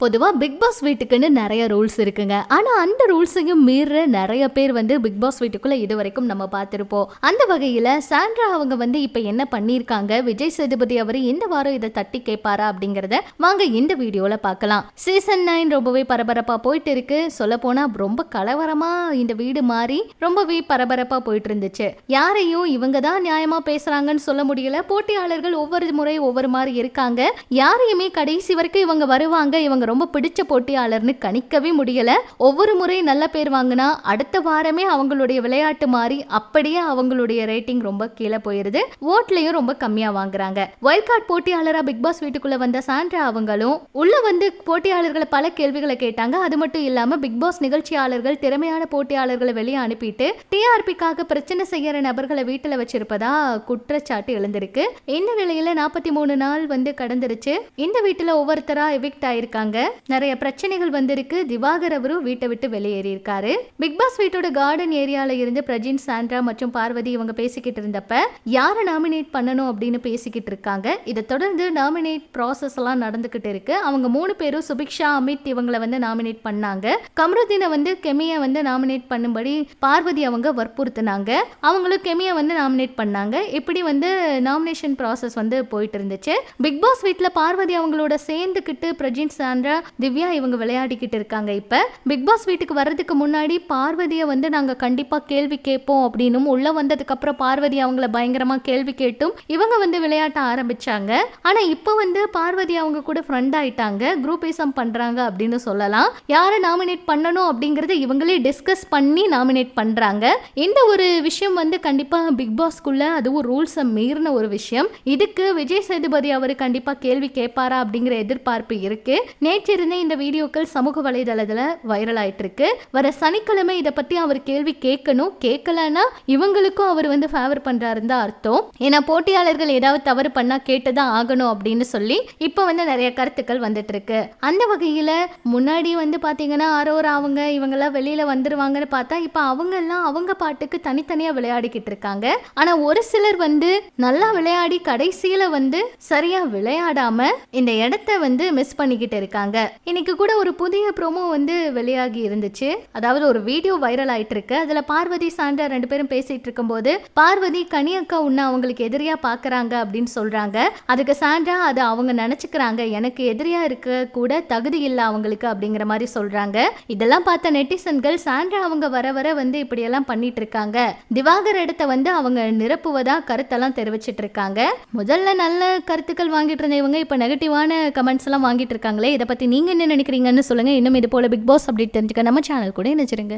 பொதுவா big pass வீட்டுக்குன்னு நிறைய rules இருக்குங்க. ஆனா அந்த ரூல்ஸையும் மீற நிறைய பேர் வந்து பிக் பாஸ் வீட்டுக்குள்ள இது வரைக்கும் நம்ம பார்த்திருப்போம். அந்த வகையில சாண்ட்ரா அவங்க வந்து இப்ப என்ன பண்ணிருக்காங்க, விஜய் சேதுபதி அவரு இந்த வாரம் இதை தட்டி கேட்பாரா அப்படிங்கறத வாங்க இந்த வீடியோல பார்க்கலாம். சீசன் 9 ரொம்பவே பரபரப்பா போயிட்டு இருக்கு. சொல்ல போனா ரொம்ப கலவரமா இந்த வீடு மாறி ரொம்பவே பரபரப்பா போயிட்டு இருந்துச்சு. யாரையும் இவங்க தான் நியாயமா பேசுறாங்கன்னு சொல்ல முடியல. போட்டியாளர்கள் ஒவ்வொரு முறை ஒவ்வொரு மாதிரி இருக்காங்க. யாரையுமே கடைசி வரைக்கும் இவங்க வருவாங்க, இவங்க ரொம்ப பிடிச்ச போட்டியாளர்னு கணிக்கவே முடியல. ஒவ்வொரு முறை நல்ல பேர் வாங்கினா அடுத்த வாரமே அவங்களுடைய விளையாட்டு மாறி அப்படியே அவங்களுடைய ரேட்டிங் ரொம்ப கீழே போயிருது. ஓட்லயும் ரொம்ப கம்மியா வாங்குறாங்க. வைல்ட் கார்டு போட்டியாளரா பிக் பாஸ் வீட்டுக்குள்ள வந்த சாண்ட்ரா அவங்களும் உள்ள வந்து போட்டியாளர்களை பல கேள்விகளை கேட்டாங்க. அது மட்டும் இல்லாம பிக் பாஸ் நிகழ்ச்சியாளர்கள் திறமையான போட்டியாளர்களை வெளியே அனுப்பிட்டு டிஆர்பிக்காக பிரச்சனை செய்யற நபர்களை வீட்டுல வச்சிருப்பதா குற்றச்சாட்டு எழுந்திருக்கு. இந்த நிலையில 43 நாள் வந்து கடந்துருச்சு. இந்த வீட்டுல ஒவ்வொருத்தரா எவிக்ட் ஆயிருக்காங்க. நிறைய பிரச்சனைகள் வந்திருக்கு. திவாகர் அவரும் வீட்டை விட்டு வெளியேறி இருக்காரு. பிக் பாஸ் வீட்டோட கார்டன் ஏரியால இருந்து பிரஜின், சாண்ட்ரா மற்றும் பார்வதி இவங்க பேசிக்கிட்டு இருந்தப்ப யாரை நாமினேட் பண்ணணும் அப்படின்னு பேசிக்கிட்டு இருக்காங்க. இதை தொடர்ந்து நாமினேட் ப்ராசஸ் எல்லாம் நடந்துகிட்டு இருக்கு. அவங்க 3 பேரும் சுபிக்ஷா, அமித் இவங்களை வந்து நாமினேட் பண்ணாங்க. கமருதீனை வந்து கெமியை வந்து நாமினேட் பண்ணும்படி பார்வதி அவங்க வற்புறுத்தினாங்க. அவங்களும் கெமியை வந்து நாமினேட் பண்ணாங்க. இப்படி வந்து நாமினேஷன் ப்ராசஸ் வந்து போயிட்டு இருந்துச்சு. பிக் பாஸ் வீட்டுல பார்வதி அவங்களோட சேர்ந்துக்கிட்டு பிரஜின், சாண்ட்ரா, திவ்யா இவங்க விளையாடிக்கிட்டு இருக்காங்க. இப்ப பிக் பாஸ் வீட்டுக்கு வர்றதுக்கு முன்னாடி பார்வதியை வந்து நாங்க கண்டிப்பா கேள்வி கேட்போம் அப்படின்னும், உள்ள வந்ததுக்கு அப்புறம் பார்வதி அவங்கள பயங்கரமா கேள்வி கேட்டும் இவங்க வந்து விளையாட்ட ஆரம்பிச்சாங்க. ஆனா இப்ப வந்து பார்வதி அவங்க கூட ஃப்ரெண்ட் ஆயிட்டாங்க, குரூப்பிசம் பண்றாங்க அப்படின்னு சொல்லலாம். யாரை நாமினேட் பண்ணணும் அப்படிங்கறத இவங்களே டிஸ்கஸ் பண்ணி நாமினேட் பண்றாங்க. இந்த ஒரு விஷயம் வந்து கண்டிப்பா பிக் பாஸ்க்குள்ள அதுவும் ரூல்ஸ் மீறின ஒரு விஷயம். இதுக்கு விஜய் சேதுபதி அவரு கண்டிப்பா கேள்வி கேட்பாரா அப்படிங்கிற எதிர்பார்ப்பு இருக்கு. நேற்றிருந்தே இந்த வீடியோக்கள் சமூக வலைதளத்துல வைரல் ஆயிட்டு இருக்கு. வர சனிக்கிழமை இதை பத்தி அவர் கேள்வி கேட்கணும். கேட்கலன்னா இவங்களுக்கும் அவர் வந்து ஃபேவர் பண்றாருன்னு தான் அர்த்தம். ஏன்னா போட்டியாளர்கள் ஏதாவது தவறு பண்ணா கேட்டுதான் ஆகணும் அப்படின்னு சொல்லி இப்ப வந்து நிறைய கருத்துக்கள் வந்துட்டு இருக்கு. அந்த வகையில முன்னாடி வந்து பாத்தீங்கன்னா ஆரோரா அவங்க இவங்கெல்லாம் வெளியில வந்துருவாங்கன்னு பார்த்தா இப்ப அவங்க எல்லாம் அவங்க பாட்டுக்கு தனித்தனியா விளையாடிக்கிட்டு இருக்காங்க. ஆனா ஒரு சிலர் வந்து நல்லா விளையாடி கடைசியில வந்து சரியா விளையாடாம இந்த இடத்த வந்து மிஸ் பண்ணிக்கிட்டு இருக்காங்க. இன்னைக்கு கூட ஒரு புதிய ப்ரோமோ வந்து வெளியாகி இருந்துச்சு. அதாவது ஒரு வீடியோ வைரல் ஆயிட்டு இருக்கு. அதுல பார்வதி, சாண்ட்ரா 2 பேரும் பேசிட்டு இருக்கும்போது பார்வதி கனியக்கா உன்னை அவங்களுக்கு எதிரியா பாக்குறாங்க அப்படின்னு சொல்றாங்க. அதுக்கு சாண்ட்ரா அது அவங்க நினைச்சுக்கிறாங்க, எனக்கு எதிரியா இருக்க கூட தகுதி இல்ல அவங்களுக்கு அப்படிங்கிற மாதிரி சொல்றாங்க. இதெல்லாம் பார்த்த நெட்டிசன்கள் சாண்ட்ரா அவங்க வர வர வந்து இப்படி எல்லாம் பண்ணிட்டு இருக்காங்க, திவாகர் இடத்த வந்து அவங்க நிரப்புவதா கருத்தெல்லாம் தெரிவிச்சிட்டு இருக்காங்க. முதல்ல நல்ல கருத்துக்கள் வாங்கிட்டு இருந்த இவங்க இப்ப நெகட்டிவான கமெண்ட்ஸ் எல்லாம் வாங்கிட்டு இருக்காங்களே. இதை பத்தி நீங்க என்ன நினைக்கிறீங்கன்னு சொல்லுங்க. இன்னும் இது போல பிக் பாஸ் அப்டேட் தெரிஞ்சுக்க நம்ம சேனல் கூட இணைச்சிருங்க.